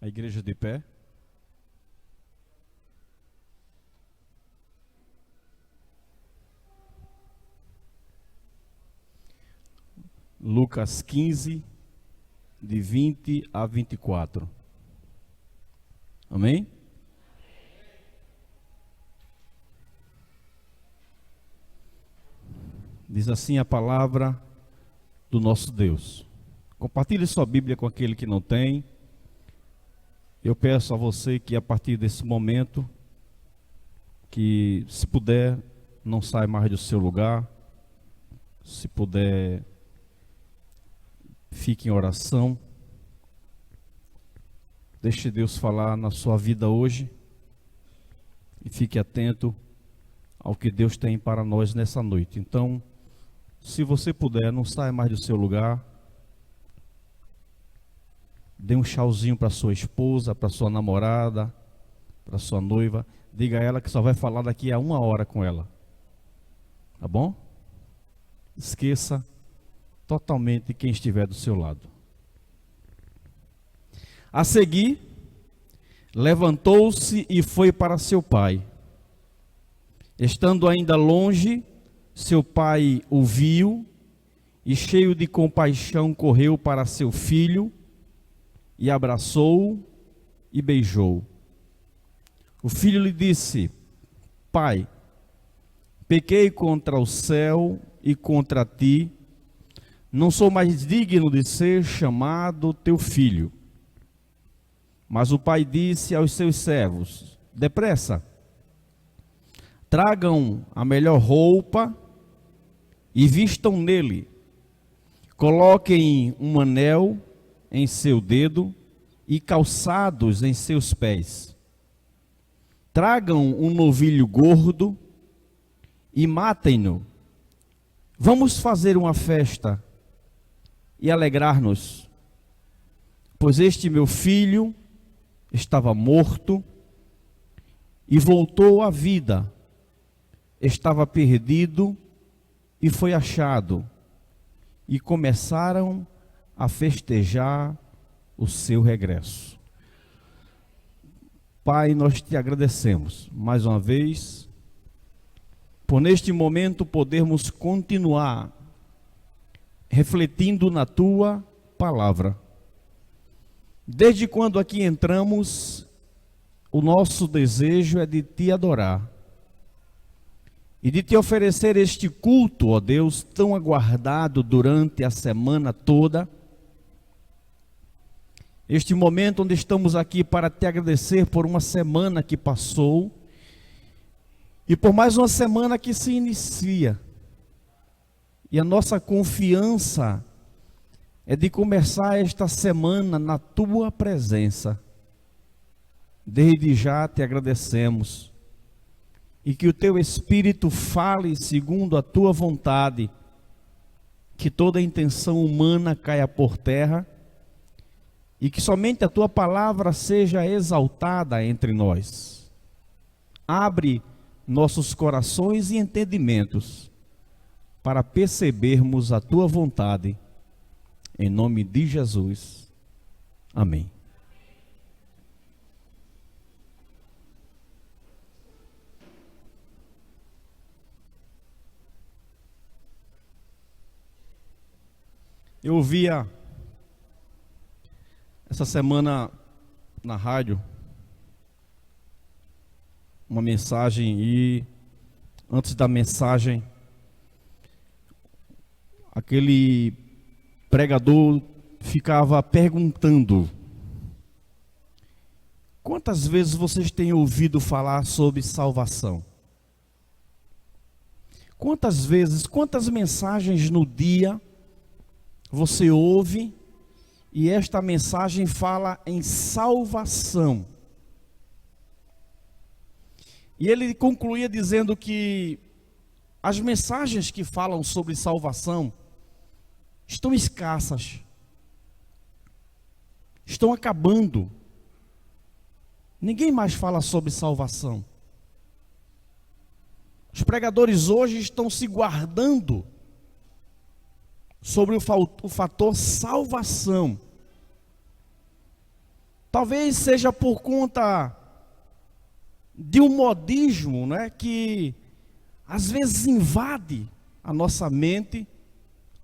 A igreja de pé. Lucas 15, de 20 a 24. Amém? Diz assim a palavra do nosso Deus. Compartilhe sua Bíblia com aquele que não tem. Eu peço a você que a partir desse momento, que se puder, não saia mais do seu lugar. Se puder, fique em oração. Deixe Deus falar na sua vida hoje. E fique atento ao que Deus tem para nós nessa noite. Então, se você puder, não saia mais do seu lugar. Dê um tchauzinho para sua esposa, para sua namorada, para sua noiva. Diga a ela que só vai falar daqui a 1 hora com ela. Tá bom? Esqueça totalmente quem estiver do seu lado. A seguir, levantou-se e foi para seu pai. Estando ainda longe, seu pai o viu e, cheio de compaixão, correu para seu filho e abraçou-o e beijou. O filho lhe disse: Pai, pequei contra o céu e contra ti, não sou mais digno de ser chamado teu filho. Mas o pai disse aos seus servos: Depressa, tragam a melhor roupa e vistam nele. Coloquem um anel em seu dedo e calçados em seus pés. Tragam um novilho gordo e matem-no. Vamos fazer uma festa e alegrar-nos, pois este meu filho estava morto e voltou à vida, estava perdido e foi achado. E começaram a festejar o seu regresso. Pai, nós te agradecemos mais uma vez por neste momento podermos continuar refletindo na tua palavra. Desde quando aqui entramos, o nosso desejo é de te adorar e de te oferecer este culto, ó Deus, tão aguardado durante a semana toda. Este momento onde estamos aqui para te agradecer por uma semana que passou e por mais uma semana que se inicia. E a nossa confiança é de começar esta semana na tua presença. Desde já te agradecemos. E que o teu Espírito fale segundo a tua vontade. Que toda intenção humana caia por terra. E que somente a tua palavra seja exaltada entre nós. Abre nossos corações e entendimentos para percebermos a tua vontade. Em nome de Jesus. Amém. Eu ouvia essa semana na rádio uma mensagem e antes da mensagem aquele pregador ficava perguntando: quantas vezes vocês têm ouvido falar sobre salvação? Quantas vezes, quantas mensagens no dia você ouve e esta mensagem fala em salvação? E ele concluía dizendo que as mensagens que falam sobre salvação estão escassas, estão acabando. Ninguém mais fala sobre salvação. Os pregadores hoje estão se guardando sobre o fator salvação. Talvez seja por conta de um modismo, né, que às vezes invade a nossa mente,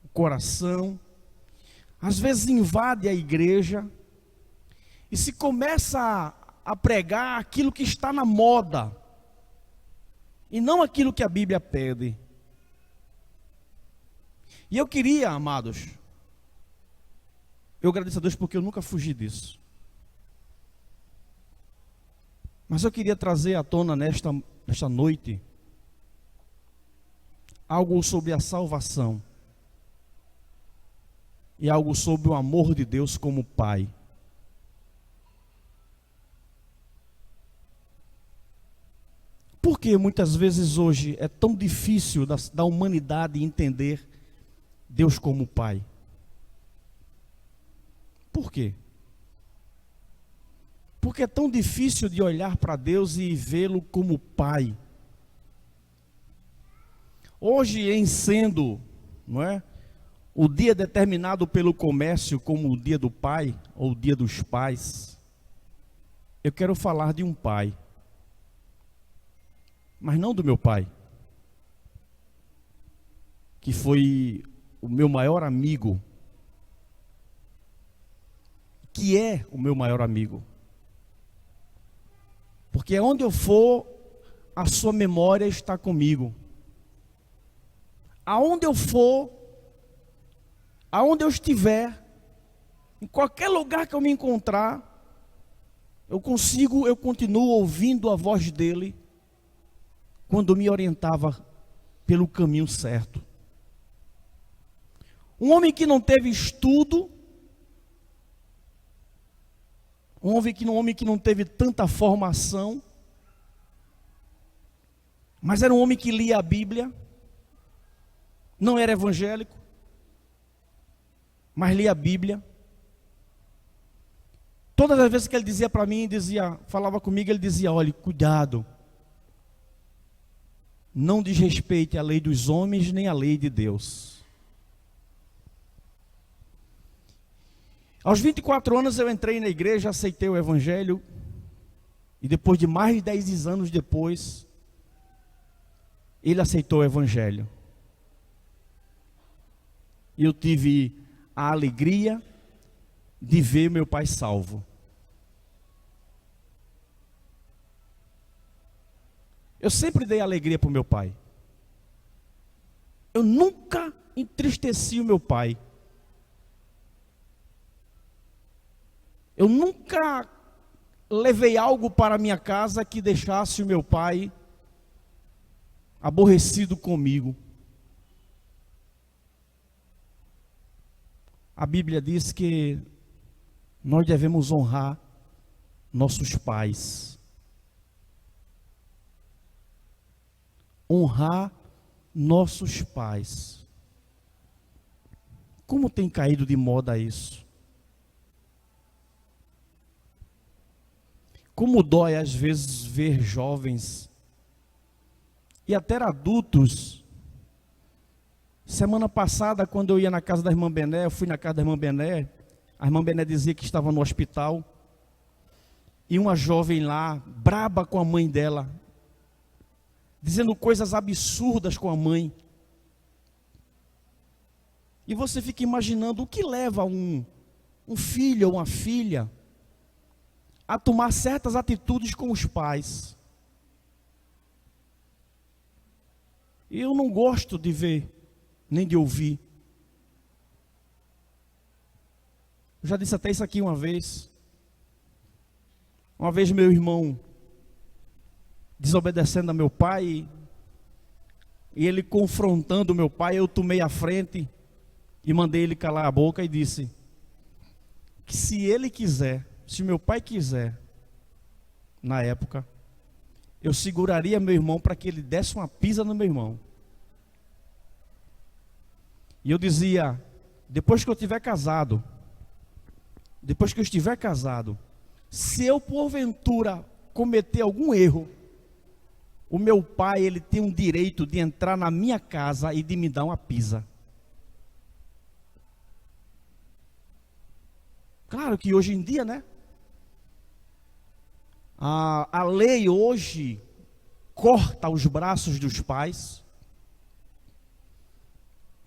o coração, às vezes invade a igreja, e se começa a pregar aquilo que está na moda, e não aquilo que a Bíblia pede. E eu queria, amados, eu agradeço a Deus porque eu nunca fugi disso. Mas eu queria trazer à tona nesta noite algo sobre a salvação e algo sobre o amor de Deus como Pai. Por que muitas vezes hoje é tão difícil da humanidade entender Deus como Pai? Por quê? Porque é tão difícil de olhar para Deus e vê-lo como Pai. Hoje, em sendo, não é, o dia determinado pelo comércio como o dia do pai, ou o dia dos pais, eu quero falar de um pai, mas não do meu pai, que foi o meu maior amigo, que é o meu maior amigo. Porque onde eu for, a sua memória está comigo. Aonde eu for, aonde eu estiver, em qualquer lugar que eu me encontrar, eu continuo ouvindo a voz dele, quando me orientava pelo caminho certo. Um homem que não teve estudo, um homem que não teve tanta formação, mas era um homem que lia a Bíblia, não era evangélico, mas lia a Bíblia. Todas as vezes que ele dizia para mim, falava comigo, ele dizia: olhe, cuidado, não desrespeite a lei dos homens nem a lei de Deus. Aos 24 anos eu entrei na igreja, aceitei o evangelho, e depois de mais de 10 anos depois, ele aceitou o evangelho. E eu tive a alegria de ver meu pai salvo. Eu sempre dei alegria para o meu pai. Eu nunca entristeci o meu pai. Eu nunca levei algo para minha casa que deixasse o meu pai aborrecido comigo. A Bíblia diz que nós devemos honrar nossos pais. Honrar nossos pais. Como tem caído de moda isso? Como dói às vezes ver jovens e até adultos. Semana passada, quando eu ia na casa da irmã Bené, eu fui na casa da irmã Bené, a irmã Bené dizia que estava no hospital, e uma jovem lá, braba com a mãe dela, dizendo coisas absurdas com a mãe. E você fica imaginando o que leva um filho ou uma filha a tomar certas atitudes com os pais. E eu não gosto de ver, nem de ouvir. Eu já disse até isso aqui uma vez. Uma vez meu irmão desobedecendo a meu pai, e ele confrontando meu pai, eu tomei a frente e mandei ele calar a boca e disse que se ele quiser, se meu pai quiser, na época, eu seguraria meu irmão para que ele desse uma pisa no meu irmão. E eu dizia: depois que eu estiver casado, se eu porventura cometer algum erro, o meu pai, ele tem um direito de entrar na minha casa e de me dar uma pisa. Claro que hoje em dia, né, A lei hoje corta os braços dos pais,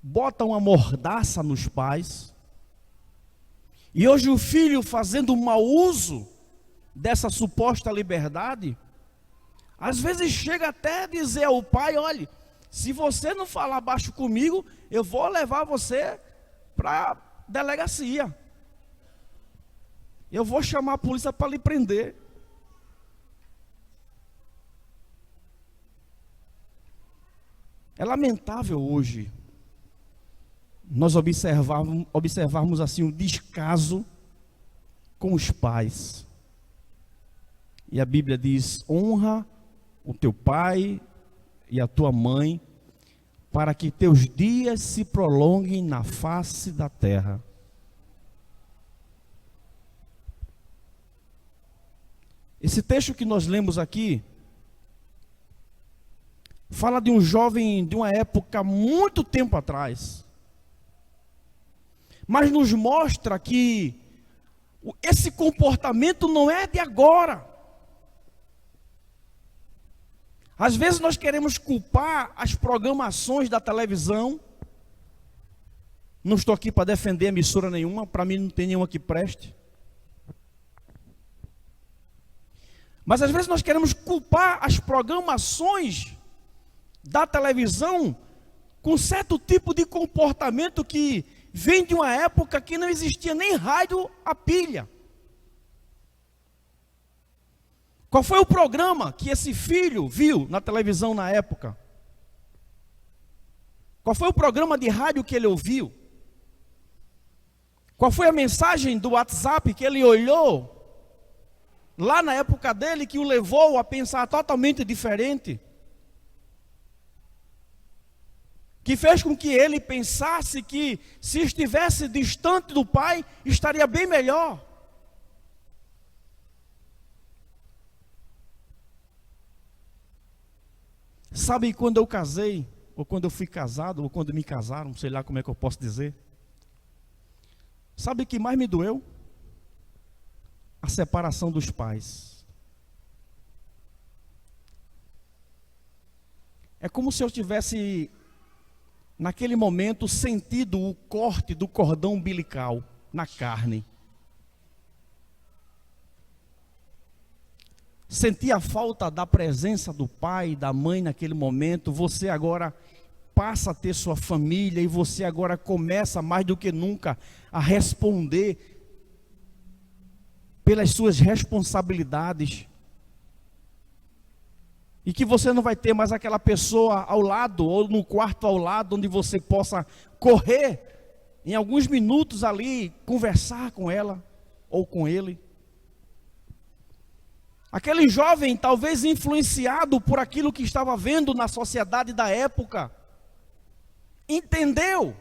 bota uma mordaça nos pais, e hoje o filho, fazendo mau uso dessa suposta liberdade, às vezes chega até a dizer ao pai: olhe, se você não falar baixo comigo, eu vou levar você para a delegacia, eu vou chamar a polícia para lhe prender. É lamentável hoje nós observarmos assim o descaso com os pais. E a Bíblia diz: honra o teu pai e a tua mãe, para que teus dias se prolonguem na face da terra. Esse texto que nós lemos aqui fala de um jovem de uma época muito tempo atrás, mas nos mostra que esse comportamento não é de agora. Às vezes nós queremos culpar as programações da televisão. Não estou aqui para defender emissora nenhuma, para mim não tem nenhuma que preste. Mas às vezes nós queremos culpar as programações da televisão com certo tipo de comportamento que vem de uma época que não existia nem rádio a pilha. Qual foi o programa que esse filho viu na televisão na época? Qual foi o programa de rádio que ele ouviu? Qual foi a mensagem do WhatsApp que ele olhou lá na época dele, que o levou a pensar totalmente diferente? Que fez com que ele pensasse que, se estivesse distante do pai, estaria bem melhor. Sabe, quando eu casei, ou quando eu fui casado, ou quando me casaram, sei lá como é que eu posso dizer. Sabe o que mais me doeu? A separação dos pais. É como se eu tivesse, naquele momento, sentido o corte do cordão umbilical na carne. Senti a falta da presença do pai e da mãe naquele momento. Você agora passa a ter sua família e você agora começa mais do que nunca a responder pelas suas responsabilidades. E que você não vai ter mais aquela pessoa ao lado, ou no quarto ao lado, onde você possa correr em alguns minutos ali, conversar com ela ou com ele. Aquele jovem, talvez influenciado por aquilo que estava vendo na sociedade da época, entendeu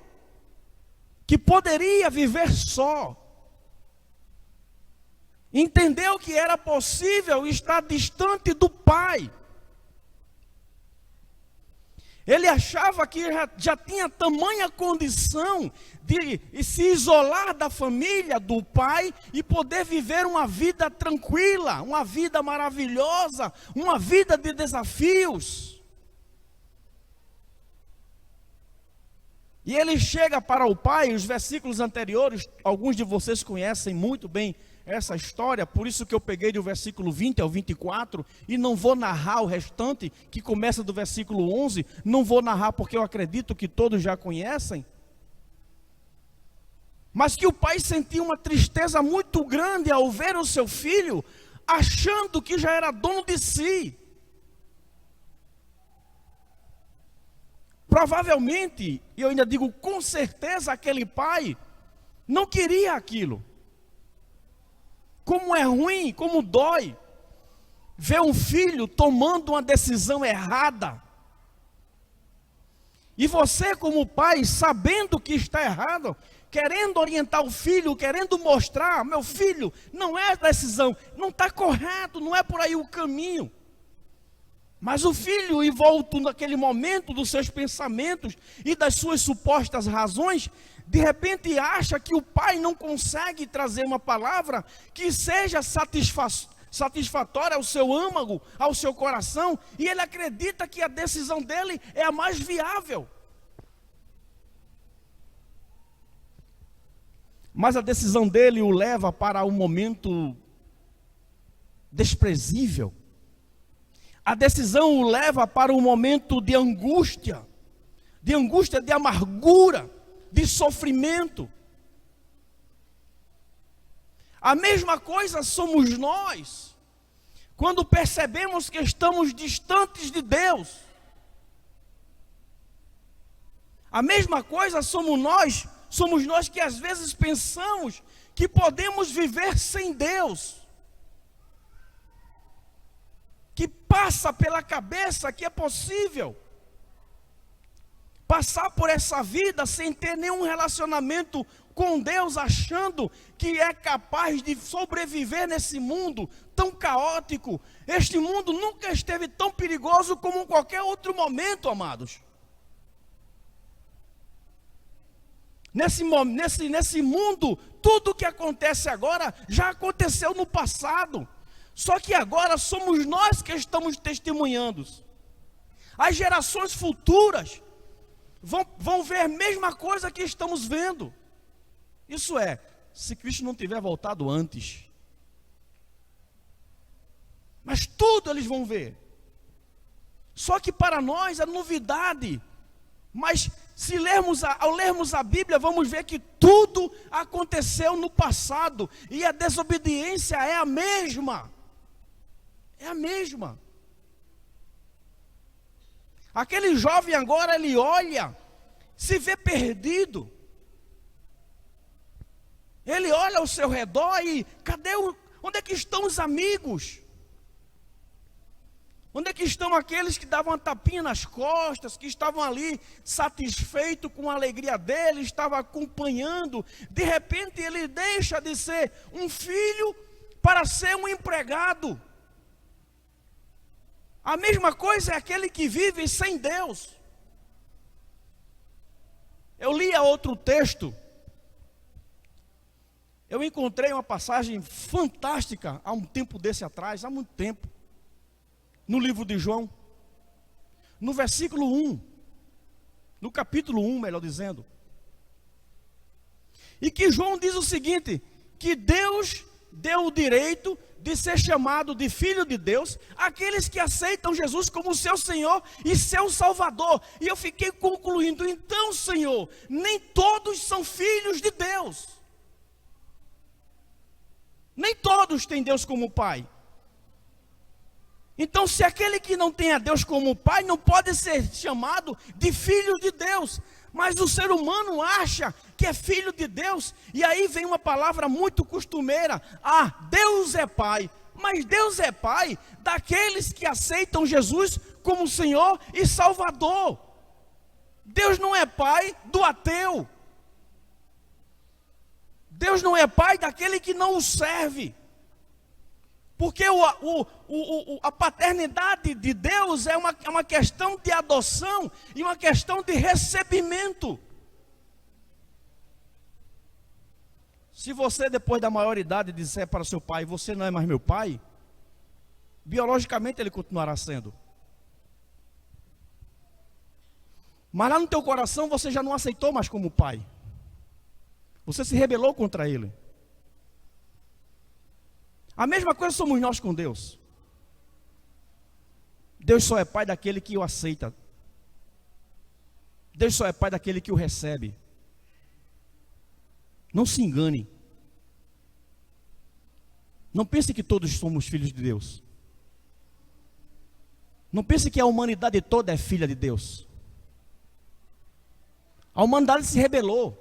que poderia viver só. Entendeu que era possível estar distante do pai. Ele achava que já tinha tamanha condição de se isolar da família, do pai, e poder viver uma vida tranquila, uma vida maravilhosa, uma vida de desafios. E ele chega para o pai, os versículos anteriores, alguns de vocês conhecem muito bem essa história, por isso que eu peguei do versículo 20 ao 24, e não vou narrar o restante, que começa do versículo 11, não vou narrar porque eu acredito que todos já conhecem, mas que o pai sentiu uma tristeza muito grande ao ver o seu filho, achando que já era dono de si. Provavelmente, e eu ainda digo com certeza, aquele pai não queria aquilo. Como é ruim, como dói ver um filho tomando uma decisão errada. E você, como pai, sabendo que está errado, querendo orientar o filho, querendo mostrar: meu filho, não é decisão, não está correto, não é por aí o caminho. Mas o filho, envolto naquele momento dos seus pensamentos e das suas supostas razões, de repente acha que o pai não consegue trazer uma palavra que seja satisfatória ao seu âmago, ao seu coração, e ele acredita que a decisão dele é a mais viável. Mas a decisão dele o leva para um momento desprezível. A decisão o leva para um momento de angústia, de amargura, de sofrimento. A mesma coisa somos nós, quando percebemos que estamos distantes de Deus. A mesma coisa somos nós que às vezes pensamos que podemos viver sem Deus. Que passa pela cabeça que é possível passar por essa vida sem ter nenhum relacionamento com Deus, achando que é capaz de sobreviver nesse mundo tão caótico. Este mundo nunca esteve tão perigoso como em qualquer outro momento, amados. Nesse mundo, tudo o que acontece agora já aconteceu no passado. Só que agora somos nós que estamos testemunhando. As gerações futuras vão ver a mesma coisa que estamos vendo. Isso é, se Cristo não tiver voltado antes. Mas tudo eles vão ver. Só que para nós é novidade. Mas ao lermos a Bíblia, vamos ver que tudo aconteceu no passado. E a desobediência é a mesma. É a mesma. Aquele jovem agora, ele olha, se vê perdido. Ele olha ao seu redor e onde é que estão os amigos? Onde é que estão aqueles que davam uma tapinha nas costas, que estavam ali satisfeitos com a alegria dele, estavam acompanhando? De repente ele deixa de ser um filho para ser um empregado. A mesma coisa é aquele que vive sem Deus. Eu li outro texto. Eu encontrei uma passagem fantástica há um tempo desse atrás, há muito tempo. No livro de João. No versículo 1. No capítulo 1, melhor dizendo. E que João diz o seguinte: que Deus deu o direito de ser chamado de filho de Deus aqueles que aceitam Jesus como seu Senhor e seu Salvador. E eu fiquei concluindo: então, Senhor, nem todos são filhos de Deus. Nem todos têm Deus como Pai. Então, se aquele que não tem a Deus como Pai, não pode ser chamado de filho de Deus. Mas o ser humano acha que é filho de Deus. E aí vem uma palavra muito costumeira: Deus é Pai. Mas Deus é Pai daqueles que aceitam Jesus como Senhor e Salvador. Deus não é Pai do ateu. Deus não é Pai daquele que não o serve. Porque a paternidade de Deus é uma questão de adoção e uma questão de recebimento. Se você, depois da maioridade, disser para seu pai: você não é mais meu pai, biologicamente ele continuará sendo. Mas lá no teu coração você já não aceitou mais como pai. Você se rebelou contra ele. A mesma coisa somos nós com Deus. Deus só é pai daquele que o aceita. Deus só é pai daquele que o recebe. Não se engane. Não pense que todos somos filhos de Deus. Não pense que a humanidade toda é filha de Deus. A humanidade se rebelou.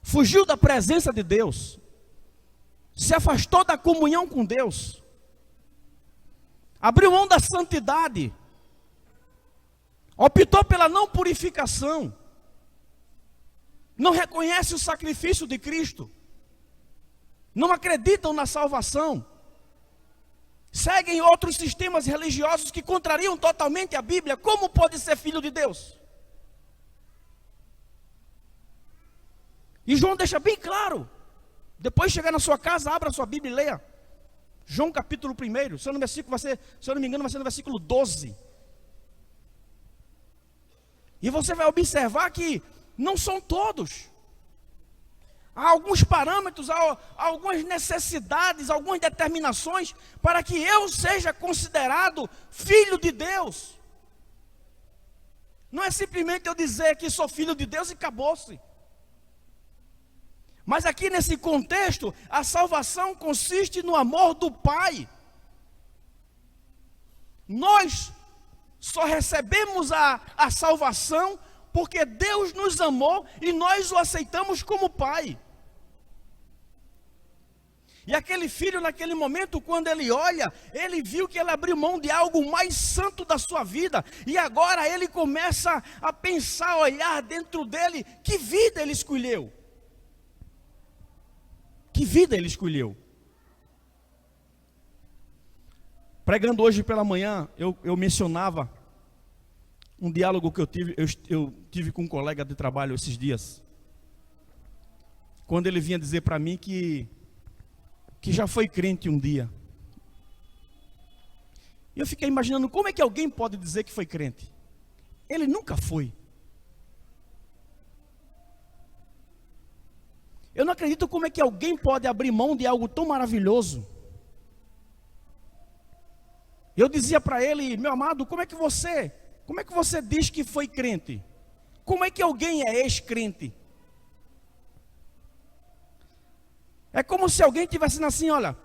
Fugiu da presença de Deus. Se afastou da comunhão com Deus. Abriu mão da santidade. Optou pela não purificação. Não reconhece o sacrifício de Cristo. Não acreditam na salvação. Seguem outros sistemas religiosos que contrariam totalmente a Bíblia. Como pode ser filho de Deus? E João deixa bem claro. Depois de chegar na sua casa, abra sua Bíblia e leia. João capítulo 1, se eu não me engano, vai ser no versículo 12. E você vai observar que não são todos. Há alguns parâmetros, há algumas necessidades, algumas determinações para que eu seja considerado filho de Deus. Não é simplesmente eu dizer que sou filho de Deus e acabou-se. Mas aqui nesse contexto, a salvação consiste no amor do Pai. Nós só recebemos a salvação porque Deus nos amou e nós o aceitamos como Pai. E aquele filho, naquele momento, quando ele olha, ele viu que ele abriu mão de algo mais santo da sua vida. E agora ele começa a pensar, a olhar dentro dele, que vida ele escolheu. Que vida ele escolheu. Pregando hoje pela manhã, eu mencionava um diálogo que eu tive com um colega de trabalho esses dias. Quando ele vinha dizer para mim que já foi crente um dia. E eu fiquei imaginando como é que alguém pode dizer que foi crente. Ele nunca foi. Eu não acredito como é que alguém pode abrir mão de algo tão maravilhoso. Eu dizia para ele, meu amado, como é que você diz que foi crente? Como é que alguém é ex-crente? É como se alguém tivesse assim, olha,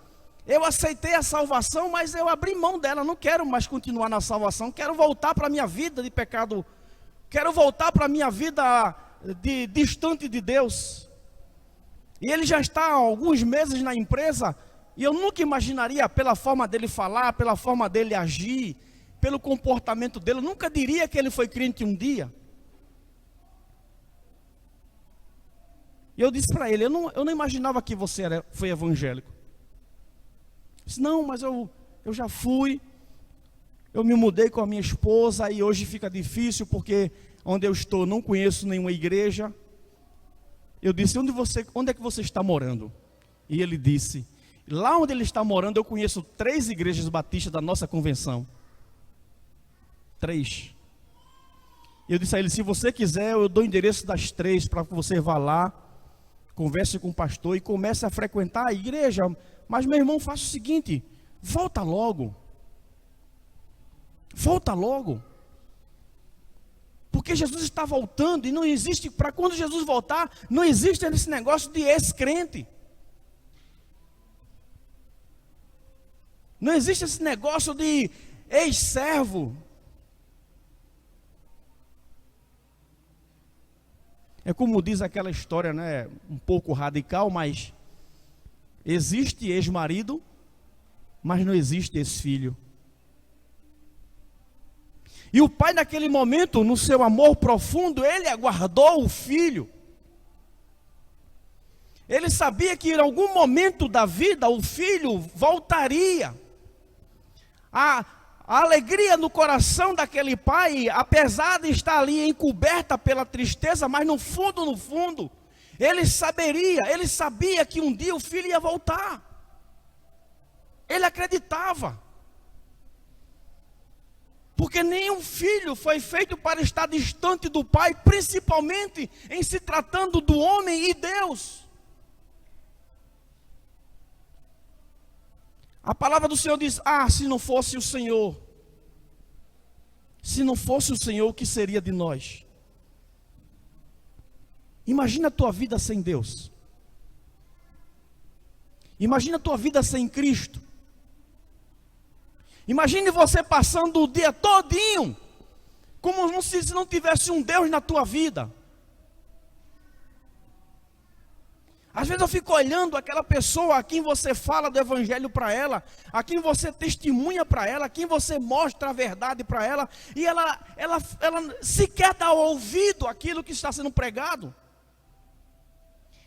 eu aceitei a salvação, mas eu abri mão dela, não quero mais continuar na salvação, quero voltar para a minha vida de pecado, quero voltar para a minha vida distante de Deus. E ele já está há alguns meses na empresa, e eu nunca imaginaria, pela forma dele falar, pela forma dele agir, pelo comportamento dele, eu nunca diria que ele foi crente um dia. E eu disse para ele, eu não imaginava que você foi evangélico. Ele disse, não, mas eu já fui, eu me mudei com a minha esposa, e hoje fica difícil, porque onde eu estou não conheço nenhuma igreja. Eu disse, onde é que você está morando? E ele disse, lá onde ele está morando eu conheço 3 igrejas batistas da nossa convenção. 3. Eu disse a ele, se você quiser, eu dou o endereço das 3 para que você vá lá, converse com o pastor e comece a frequentar a igreja. Mas meu irmão, faça o seguinte, volta logo. Volta logo. Porque Jesus está voltando e não existe, para quando Jesus voltar, não existe esse negócio de ex-crente. Não existe esse negócio de ex-servo. É como diz aquela história, né, um pouco radical, mas existe ex-marido, mas não existe ex-filho. E o pai naquele momento, no seu amor profundo, ele aguardou o filho. Ele sabia que em algum momento da vida o filho voltaria. A alegria no coração daquele pai, apesar de estar ali encoberta pela tristeza, mas no fundo, ele sabia que um dia o filho ia voltar. Ele acreditava. Porque nenhum filho foi feito para estar distante do pai, principalmente em se tratando do homem e Deus. A palavra do Senhor diz, se não fosse o Senhor, o que seria de nós? Imagina a tua vida sem Deus. Imagina a tua vida sem Cristo. Imagine você passando o dia todinho, como se não tivesse um Deus na tua vida. Às vezes eu fico olhando aquela pessoa a quem você fala do evangelho para ela, a quem você testemunha para ela, a quem você mostra a verdade para ela, e ela sequer dá ouvido àquilo que está sendo pregado.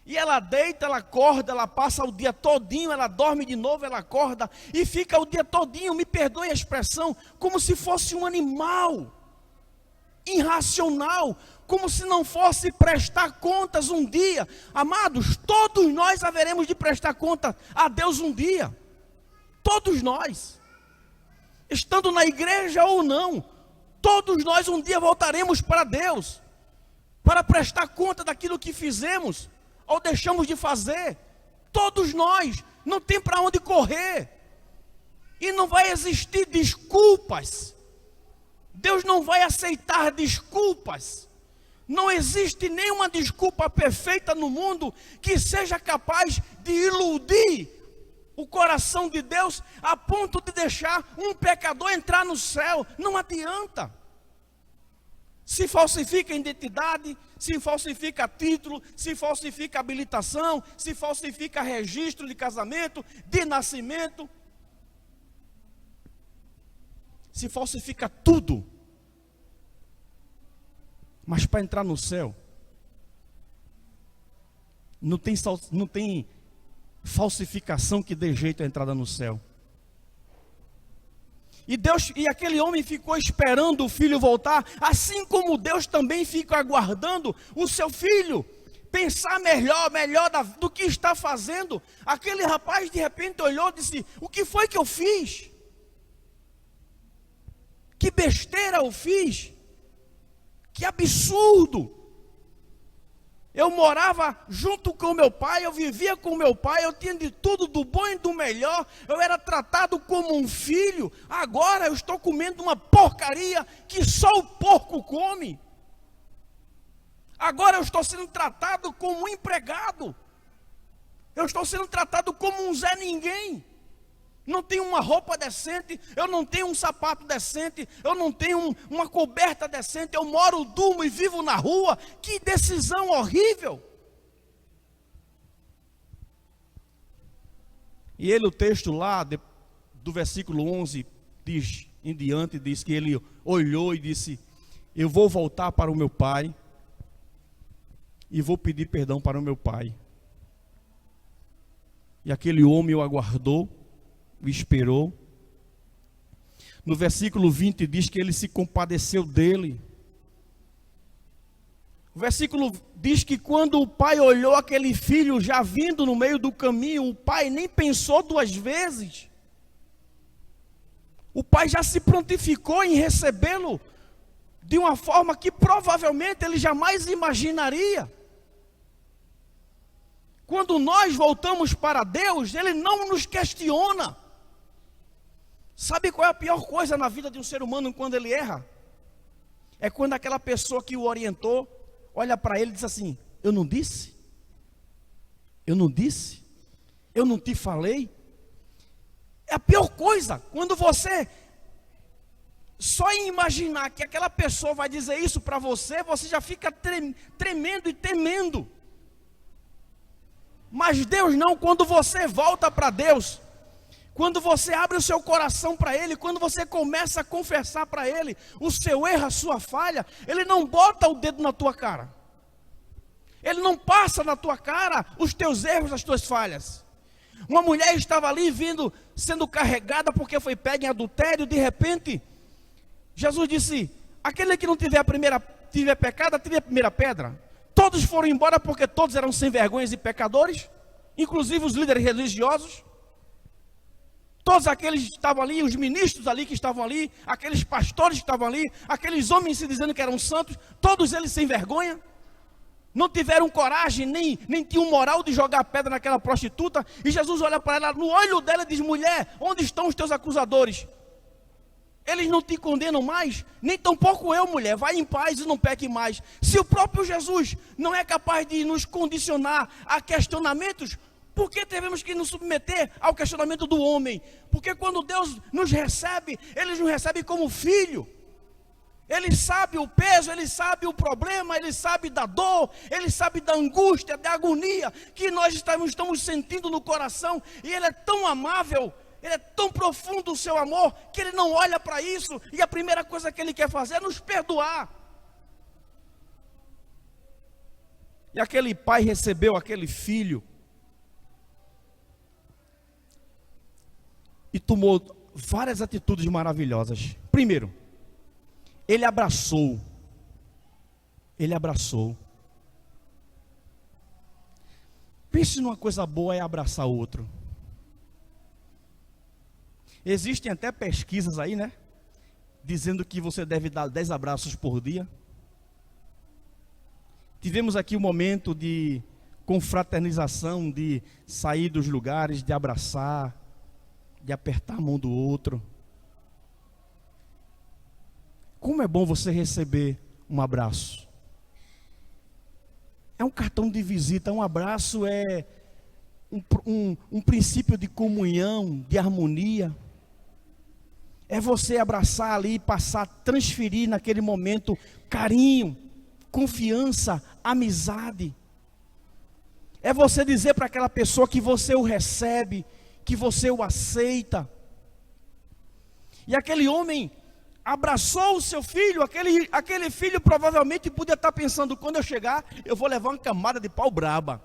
E ela deita, ela acorda, ela passa o dia todinho, ela dorme de novo, ela acorda e fica o dia todinho, me perdoe a expressão, como se fosse um animal irracional, como se não fosse prestar contas um dia. Amados, todos nós haveremos de prestar conta a Deus um dia. Todos nós, estando na igreja ou não, todos nós um dia voltaremos para Deus, para prestar conta daquilo que fizemos ou deixamos de fazer. Todos nós, não tem para onde correr. E não vai existir desculpas. Deus não vai aceitar desculpas. Não existe nenhuma desculpa perfeita no mundo que seja capaz de iludir o coração de Deus a ponto de deixar um pecador entrar no céu. Não adianta. Se falsifica identidade, se falsifica título, se falsifica habilitação, se falsifica registro de casamento, de nascimento, se falsifica tudo. Mas para entrar no céu, não tem falsificação que dê jeito à entrada no céu. E aquele homem ficou esperando o filho voltar, assim como Deus também fica aguardando o seu filho pensar melhor do que está fazendo. Aquele rapaz de repente olhou e disse: o que foi que eu fiz? Que besteira eu fiz? Que absurdo! Eu morava junto com meu pai, eu vivia com meu pai, eu tinha de tudo, do bom e do melhor, eu era tratado como um filho. Agora eu estou comendo uma porcaria que só o porco come. Agora eu estou sendo tratado como um empregado. Eu estou sendo tratado como um Zé Ninguém. Não tenho uma roupa decente, eu não tenho um sapato decente, eu não tenho uma coberta decente, eu moro, durmo e vivo na rua. Que decisão horrível! E ele, o texto lá, do versículo 11, em diante, diz que ele olhou e disse: eu vou voltar para o meu pai, e vou pedir perdão para o meu pai. E aquele homem o aguardou, o esperou. No versículo 20 diz que ele se compadeceu dele. O versículo diz que quando o pai olhou aquele filho já vindo no meio do caminho, o pai nem pensou duas vezes. O pai já se prontificou em recebê-lo de uma forma que provavelmente ele jamais imaginaria. Quando nós voltamos para Deus, Ele não nos questiona. Sabe qual é a pior coisa na vida de um ser humano quando ele erra? É quando aquela pessoa que o orientou olha para ele e diz assim: eu não disse? Eu não disse? Eu não te falei? É a pior coisa, quando você, só em imaginar que aquela pessoa vai dizer isso para você, você já fica tremendo e temendo. Mas Deus não. Quando você volta para Deus, quando você abre o seu coração para Ele, quando você começa a confessar para Ele o seu erro, a sua falha, Ele não bota o dedo na tua cara. Ele não passa na tua cara os teus erros, as tuas falhas. Uma mulher estava ali sendo carregada porque foi pega em adultério. De repente, Jesus disse: aquele que não tiver pecado, atire a primeira pedra. Todos foram embora porque todos eram sem vergonhas e pecadores, inclusive os líderes religiosos. Todos aqueles que estavam ali, os ministros ali que estavam ali, aqueles pastores que estavam ali, aqueles homens se dizendo que eram santos, todos eles sem vergonha. Não tiveram coragem, nem tinham moral de jogar pedra naquela prostituta. E Jesus olha para ela, no olho dela e diz: mulher, onde estão os teus acusadores? Eles não te condenam mais? Nem tampouco eu, mulher, vai em paz e não peque mais. Se o próprio Jesus não é capaz de nos condicionar a questionamentos, por que devemos que nos submeter ao questionamento do homem? Porque quando Deus nos recebe, Ele nos recebe como filho. Ele sabe o peso, Ele sabe o problema, Ele sabe da dor, Ele sabe da angústia, da agonia que nós estamos sentindo no coração. E Ele é tão amável, Ele é tão profundo o seu amor, que Ele não olha para isso, e a primeira coisa que Ele quer fazer é nos perdoar. E aquele pai recebeu aquele filho e tomou várias atitudes maravilhosas. Primeiro, ele abraçou. Ele abraçou. Pense numa coisa boa, é abraçar outro. Existem até pesquisas aí, né? Dizendo que você deve dar 10 abraços por dia. Tivemos aqui um momento de confraternização, de sair dos lugares, de abraçar, de apertar a mão do outro. Como é bom você receber um abraço. É um cartão de visita, um abraço é um princípio de comunhão, de harmonia. É você abraçar ali, passar, transferir naquele momento carinho, confiança, amizade. É você dizer para aquela pessoa que você o recebe, que você o aceita. E aquele homem abraçou o seu filho, aquele filho provavelmente podia estar pensando, quando eu chegar, eu vou levar uma camada de pau braba.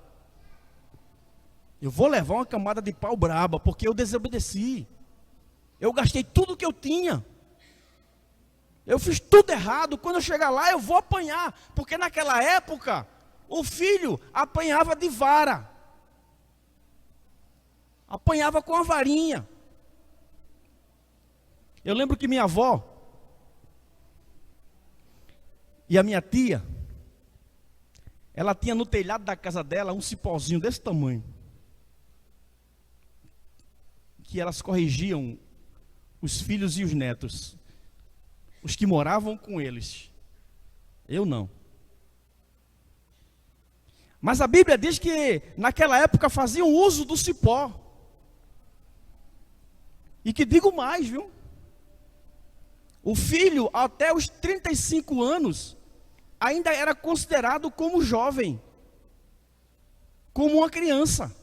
Eu vou levar uma camada de pau braba, porque eu desobedeci. Eu gastei tudo que eu tinha. Eu fiz tudo errado. Quando eu chegar lá, eu vou apanhar. Porque naquela época, o filho apanhava de vara. Apanhava com a varinha. Eu lembro que minha avó e a minha tia, ela tinha no telhado da casa dela um cipózinho desse tamanho, que elas corrigiam os filhos e os netos, os que moravam com eles. Eu não. Mas a Bíblia diz que naquela época faziam uso do cipó. E que digo mais, viu? O filho, até os 35 anos, ainda era considerado como jovem, como uma criança.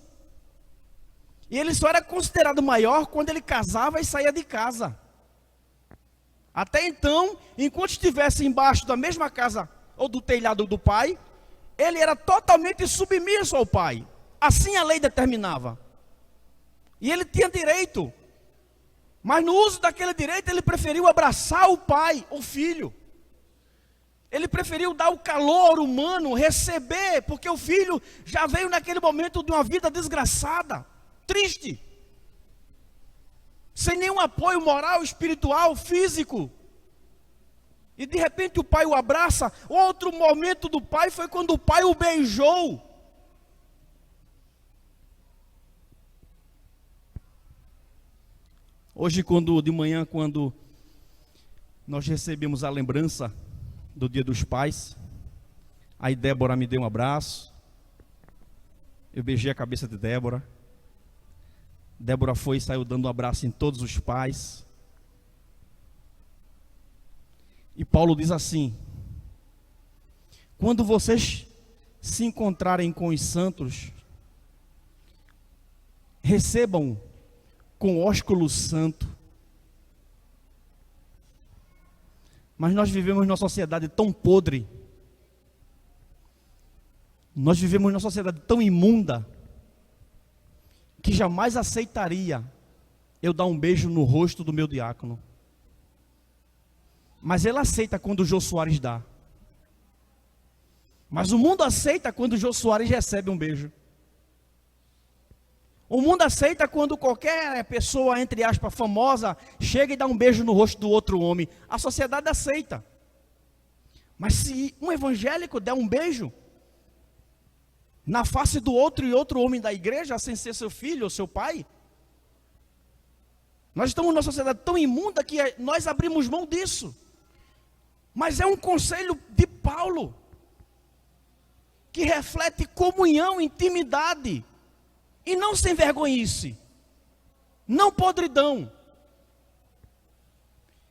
E ele só era considerado maior quando ele casava e saía de casa. Até então, enquanto estivesse embaixo da mesma casa ou do telhado do pai, ele era totalmente submisso ao pai. Assim a lei determinava. E ele tinha direito. Mas no uso daquele direito, ele preferiu abraçar o pai, o filho. Ele preferiu dar o calor humano, receber, porque o filho já veio naquele momento de uma vida desgraçada, triste, sem nenhum apoio moral, espiritual, físico. E de repente o pai o abraça. Outro momento do pai foi quando o pai o beijou. Hoje, de manhã, quando nós recebemos a lembrança do Dia dos Pais, aí Débora me deu um abraço, eu beijei a cabeça de Débora. Débora foi e saiu dando um abraço em todos os pais. E Paulo diz assim: quando vocês se encontrarem com os santos, recebam com ósculo santo. Mas nós vivemos numa sociedade tão podre, nós vivemos numa sociedade tão imunda, que jamais aceitaria eu dar um beijo no rosto do meu diácono. Mas ele aceita quando o Jô Soares dá. Mas o mundo aceita quando o Jô Soares recebe um beijo. O mundo aceita quando qualquer pessoa, entre aspas, famosa, chega e dá um beijo no rosto do outro homem. A sociedade aceita. Mas se um evangélico der um beijo na face do outro e outro homem da igreja, sem ser seu filho ou seu pai, nós estamos numa sociedade tão imunda que nós abrimos mão disso. Mas é um conselho de Paulo, que reflete comunhão, intimidade, e não sem vergonhice, não podridão.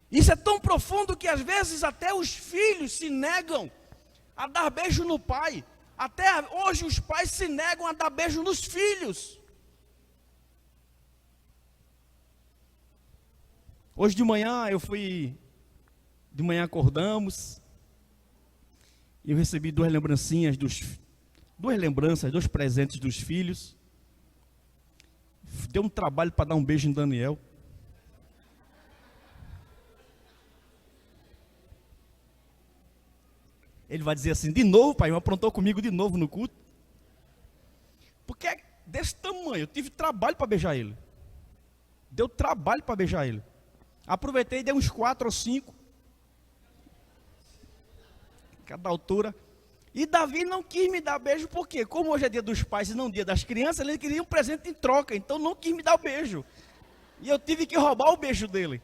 Isso é tão profundo que às vezes até os filhos se negam a dar beijo no pai. Até hoje os pais se negam a dar beijo nos filhos. Hoje de manhã acordamos, e eu recebi duas lembranças, dois presentes dos filhos. Deu um trabalho para dar um beijo em Daniel. Ele vai dizer assim: de novo, pai, aprontou comigo de novo no culto. Porque é desse tamanho, eu tive trabalho para beijar ele. Deu trabalho para beijar ele. Aproveitei e dei uns 4 ou 5. Cada altura. E Davi não quis me dar beijo, porque como hoje é dia dos pais e não dia das crianças, ele queria um presente em troca, então não quis me dar o beijo. E eu tive que roubar o beijo dele.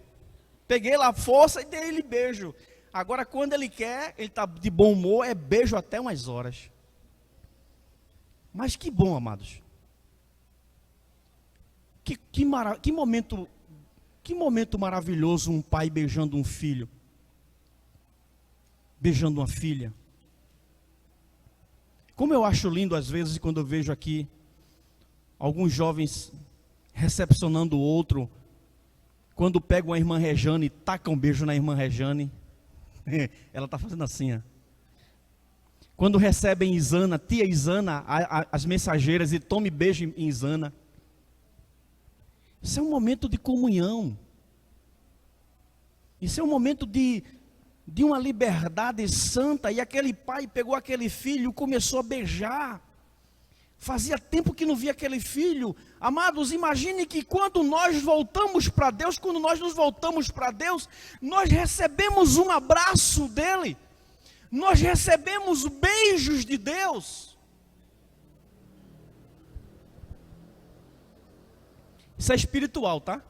Peguei lá a força e dei ele beijo. Agora quando ele quer, ele está de bom humor, é beijo até umas horas. Mas que bom, amados. Que momento maravilhoso um pai beijando um filho. Beijando uma filha. Como eu acho lindo às vezes quando eu vejo aqui alguns jovens recepcionando o outro, quando pegam a irmã Rejane e tacam um beijo na irmã Rejane, ela está fazendo assim, ó. Quando recebem Isana, tia Isana, as mensageiras, e tome beijo em Isana. Isso é um momento de comunhão. Isso é um momento de uma liberdade santa. E aquele pai pegou aquele filho e começou a beijar. Fazia tempo que não via aquele filho. Amados, imagine que quando nós voltamos para Deus, quando nós nos voltamos para Deus, nós recebemos um abraço dele. Nós recebemos beijos de Deus. Isso é espiritual, tá?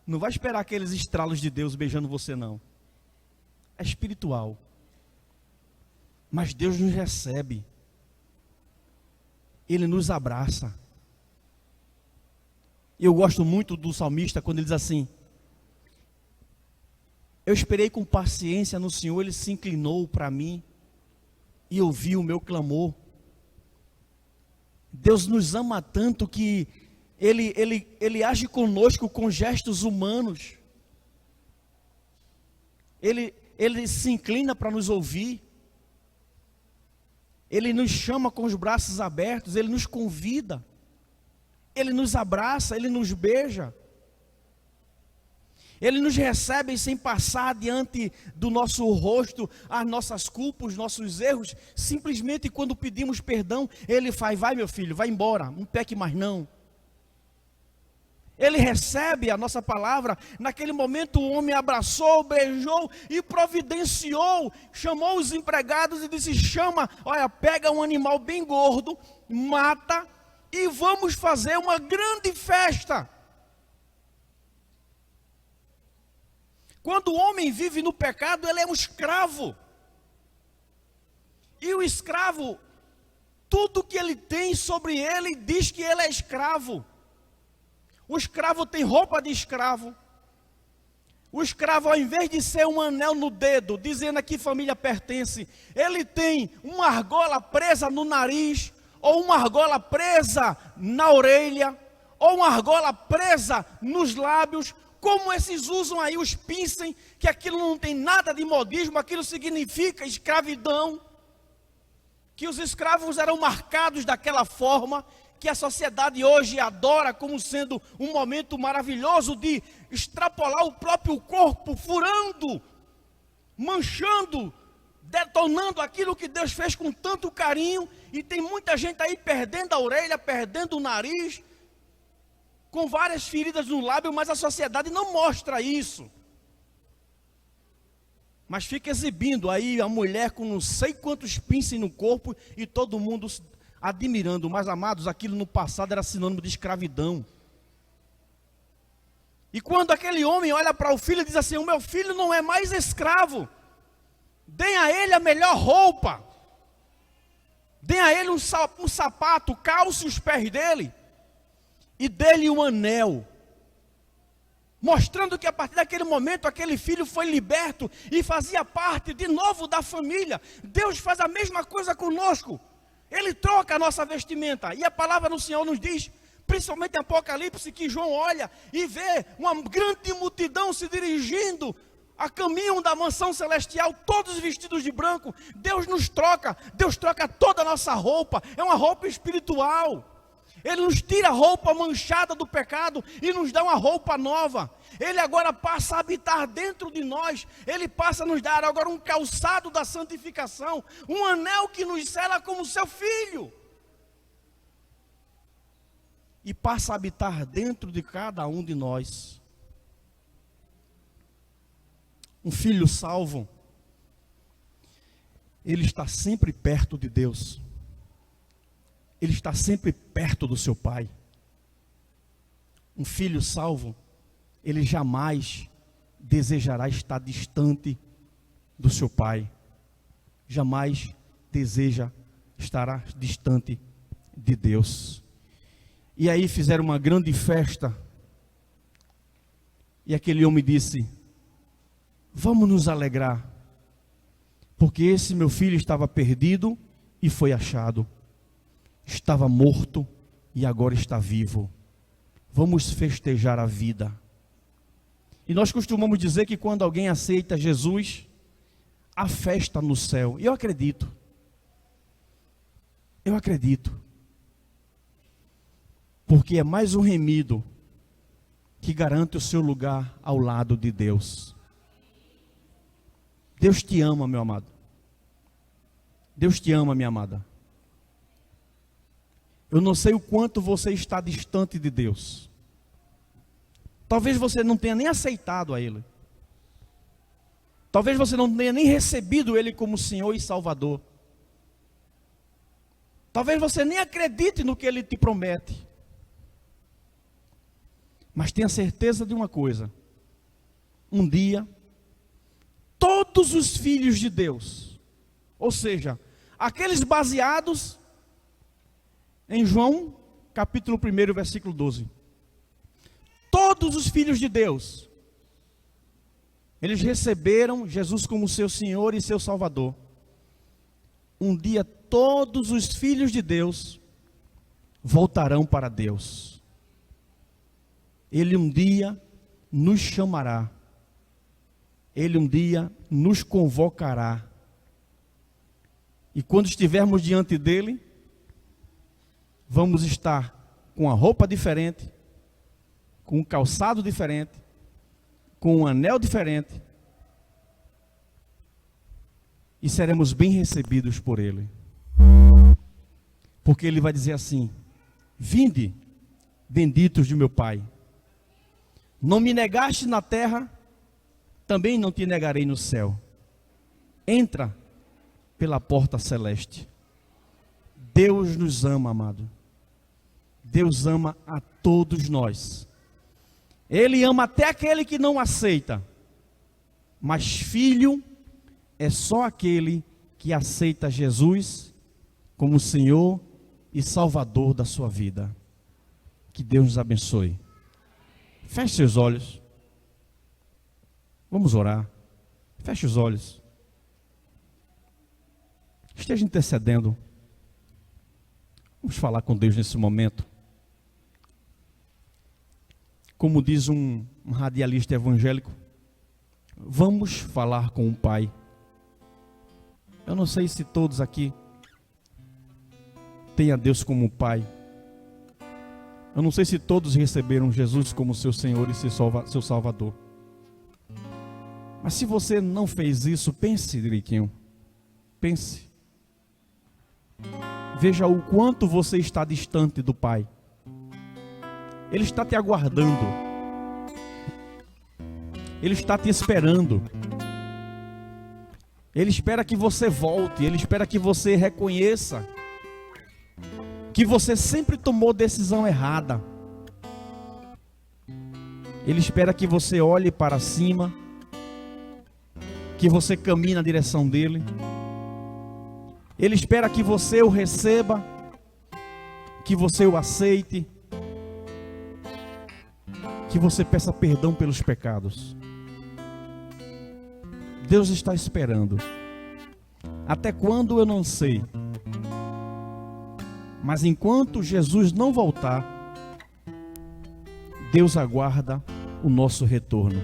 Não vai esperar aqueles estralos de Deus beijando você, não. É espiritual. Mas Deus nos recebe. Ele nos abraça. Eu gosto muito do salmista quando ele diz assim: eu esperei com paciência no Senhor, Ele se inclinou para mim e ouviu o meu clamor. Deus nos ama tanto que Ele age conosco com gestos humanos. Ele se inclina para nos ouvir. Ele nos chama com os braços abertos, Ele nos convida. Ele nos abraça, Ele nos beija. Ele nos recebe sem passar diante do nosso rosto as nossas culpas, os nossos erros. Simplesmente quando pedimos perdão, Ele faz: vai meu filho, vai embora, não peque mais não. Ele recebe a nossa palavra. Naquele momento o homem abraçou, beijou e providenciou. Chamou os empregados e disse: olha, pega um animal bem gordo, mata e vamos fazer uma grande festa. Quando o homem vive no pecado, ele é um escravo. E o escravo, tudo que ele tem sobre ele diz que ele é escravo. O escravo tem roupa de escravo. O escravo, ao invés de ser um anel no dedo, dizendo a que família pertence, ele tem uma argola presa no nariz, ou uma argola presa na orelha, ou uma argola presa nos lábios. Como esses usam aí os pincem, que aquilo não tem nada de modismo, aquilo significa escravidão. Que os escravos eram marcados daquela forma, que a sociedade hoje adora como sendo um momento maravilhoso de extrapolar o próprio corpo, furando, manchando, detonando aquilo que Deus fez com tanto carinho. E tem muita gente aí perdendo a orelha, perdendo o nariz, com várias feridas no lábio, mas a sociedade não mostra isso. Mas fica exibindo aí a mulher com não sei quantos pinces no corpo e todo mundo admirando. Mas, amados, aquilo no passado era sinônimo de escravidão. E quando aquele homem olha para o filho e diz assim: o meu filho não é mais escravo, deem a ele a melhor roupa, deem a ele um sapato, calce os pés dele e dê-lhe um anel, mostrando que a partir daquele momento aquele filho foi liberto e fazia parte de novo da família. Deus faz a mesma coisa conosco. Ele troca a nossa vestimenta. E a palavra do Senhor nos diz, principalmente em Apocalipse, que João olha e vê uma grande multidão se dirigindo a caminho da mansão celestial, todos vestidos de branco. Deus nos troca, Deus troca toda a nossa roupa, é uma roupa espiritual. Ele nos tira a roupa manchada do pecado e nos dá uma roupa nova. Ele agora passa a habitar dentro de nós. Ele passa a nos dar agora um calçado da santificação, um anel que nos sela como seu filho. e passa a habitar dentro de cada um de nós. Um filho salvo, ele está sempre perto de Deus. Ele está sempre perto do seu Pai. Um filho salvo, ele jamais desejará estar distante do seu Pai. Jamais estará distante de Deus. E aí fizeram uma grande festa. E aquele homem disse: vamos nos alegrar, porque esse meu filho estava perdido e foi achado. Estava morto e agora está vivo. Vamos festejar a vida. E nós costumamos dizer que quando alguém aceita Jesus, há festa no céu. E eu acredito. Eu acredito. Porque é mais um remido que garante o seu lugar ao lado de Deus. Deus te ama, meu amado. Deus te ama, minha amada. Eu não sei o quanto você está distante de Deus. Talvez você não tenha nem aceitado a Ele. Talvez você não tenha nem recebido Ele como Senhor e Salvador. Talvez você nem acredite no que Ele te promete. Mas tenha certeza de uma coisa: um dia, todos os filhos de Deus, ou seja, aqueles baseados em João, capítulo 1, versículo 12. Todos os filhos de Deus, eles receberam Jesus como seu Senhor e seu Salvador. Um dia todos os filhos de Deus voltarão para Deus. Ele um dia nos chamará. Ele um dia nos convocará. E quando estivermos diante dele, vamos estar com a roupa diferente, com um calçado diferente, com um anel diferente, e seremos bem recebidos por Ele. Porque Ele vai dizer assim: vinde, benditos de meu Pai, não me negaste na terra, também não te negarei no céu. Entra pela porta celeste. Deus nos ama, amado. Deus ama a todos nós. Ele ama até aquele que não aceita. Mas filho é só aquele que aceita Jesus como Senhor e Salvador da sua vida. Que Deus nos abençoe. Feche seus olhos. Vamos orar. Feche os olhos. Esteja intercedendo. Vamos falar com Deus nesse momento. Como diz um radialista evangélico, vamos falar com o Pai. Eu não sei se todos aqui têm a Deus como Pai. Eu não sei se todos receberam Jesus como seu Senhor e seu Salvador. Mas se você não fez isso, pense direitinho. Pense. Veja o quanto você está distante do Pai. Ele está te aguardando. Ele está te esperando. Ele espera que você volte. Ele espera que você reconheça que você sempre tomou decisão errada. Ele espera que você olhe para cima, que você caminhe na direção dele. Ele espera que você o receba, que você o aceite, que você peça perdão pelos pecados. Deus está esperando. Até quando eu não sei. Mas enquanto Jesus não voltar, Deus aguarda o nosso retorno.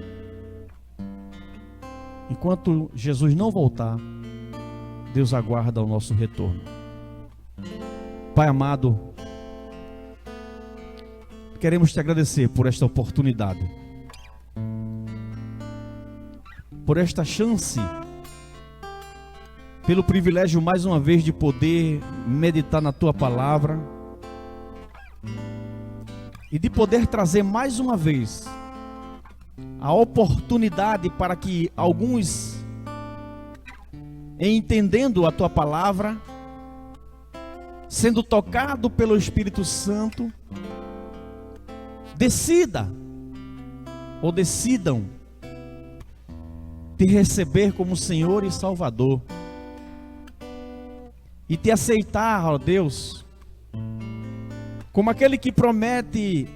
Enquanto Jesus não voltar, Deus aguarda o nosso retorno. Pai amado, queremos te agradecer por esta oportunidade, por esta chance, pelo privilégio mais uma vez de poder meditar na tua palavra, e de poder trazer mais uma vez a oportunidade para que alguns, entendendo a tua palavra, sendo tocado pelo Espírito Santo, decidam te receber como Senhor e Salvador e te aceitar, ó Deus, como aquele que promete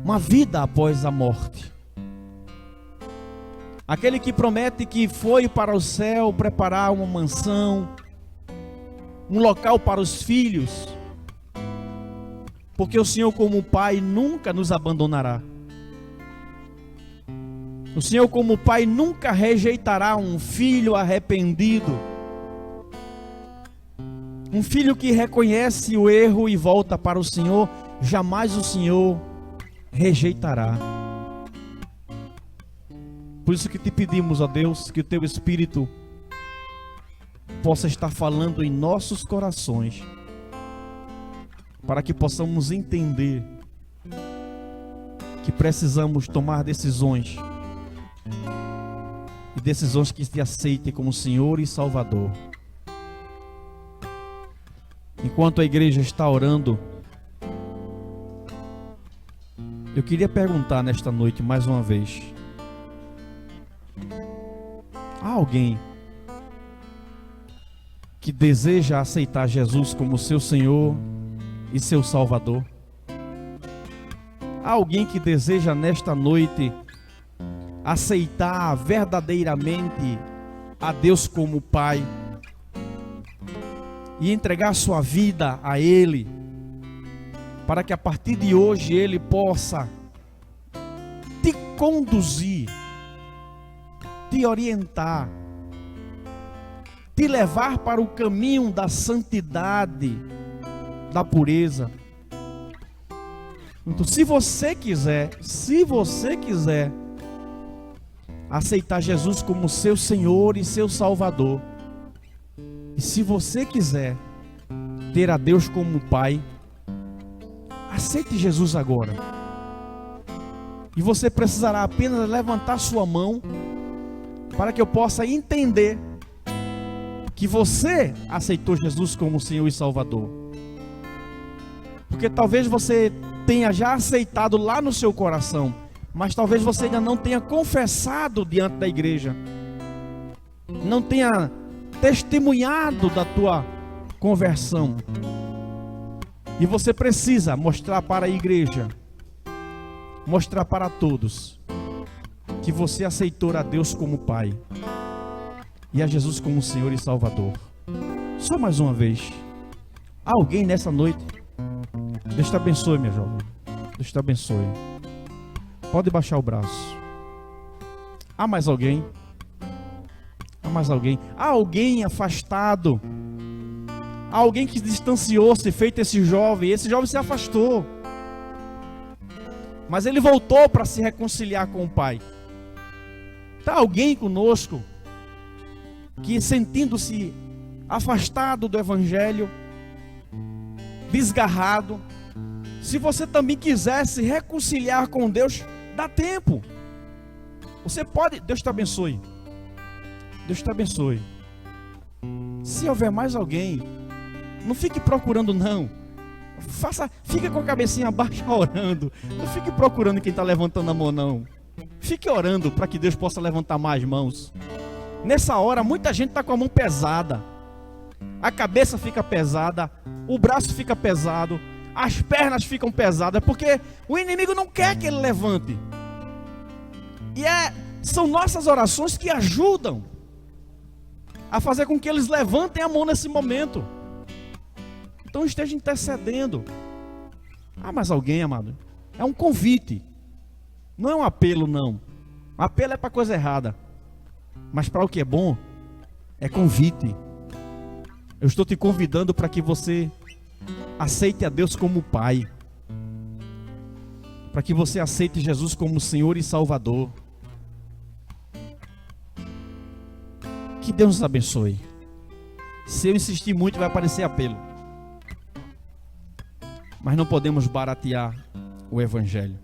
uma vida após a morte, aquele que promete que foi para o céu preparar uma mansão, um local para os filhos, porque o Senhor, como Pai, nunca nos abandonará. O Senhor, como Pai, nunca rejeitará um filho arrependido, um filho que reconhece o erro e volta para o Senhor. Jamais o Senhor rejeitará. Por isso que te pedimos, ó Deus, que o teu Espírito possa estar falando em nossos corações, para que possamos entender que precisamos tomar decisões, e decisões que te aceitem como Senhor e Salvador. Enquanto a igreja está orando, eu queria perguntar nesta noite mais uma vez: há alguém que deseja aceitar Jesus como seu Senhor e seu Salvador? Há alguém que deseja nesta noite aceitar verdadeiramente a Deus como Pai e entregar sua vida a Ele, para que a partir de hoje Ele possa te conduzir, te orientar, te levar para o caminho da santidade, da pureza? Então, se você quiser aceitar Jesus como seu Senhor e seu Salvador, e se você quiser ter a Deus como Pai, aceite Jesus agora. E você precisará apenas levantar sua mão, para que eu possa entender que você aceitou Jesus como Senhor e Salvador. Porque talvez você tenha já aceitado lá no seu coração, mas talvez você ainda não tenha confessado diante da igreja, não tenha testemunhado da tua conversão. E você precisa mostrar para a igreja, mostrar para todos, que você aceitou a Deus como Pai e a Jesus como Senhor e Salvador. Só mais uma vez. Há alguém nessa noite? Deus te abençoe, minha jovem. Deus te abençoe. Pode baixar o braço. Há mais alguém? Há mais alguém? Há alguém afastado? Há alguém que distanciou-se, feito esse jovem? Esse jovem se afastou, mas ele voltou para se reconciliar com o Pai. Está alguém conosco que, sentindo-se afastado do Evangelho, desgarrado, se você também quiser se reconciliar com Deus, dá tempo. Você pode. Deus te abençoe. Deus te abençoe. Se houver mais alguém, não fique procurando não. Fica com a cabecinha baixa orando. Não fique procurando quem está levantando a mão não. Fique orando para que Deus possa levantar mais mãos. Nessa hora muita gente está com a mão pesada. A cabeça fica pesada, o braço fica pesado, as pernas ficam pesadas, porque o inimigo não quer que ele levante. E são nossas orações que ajudam a fazer com que eles levantem a mão nesse momento. Então esteja intercedendo. Ah, mas alguém, amado, é um convite, não é um apelo não. Apelo é para coisa errada, mas para o que é bom é convite. Eu estou te convidando para que você aceite a Deus como Pai, para que você aceite Jesus como Senhor e Salvador. Que Deus nos abençoe. Se eu insistir muito, vai aparecer apelo. Mas não podemos baratear o Evangelho.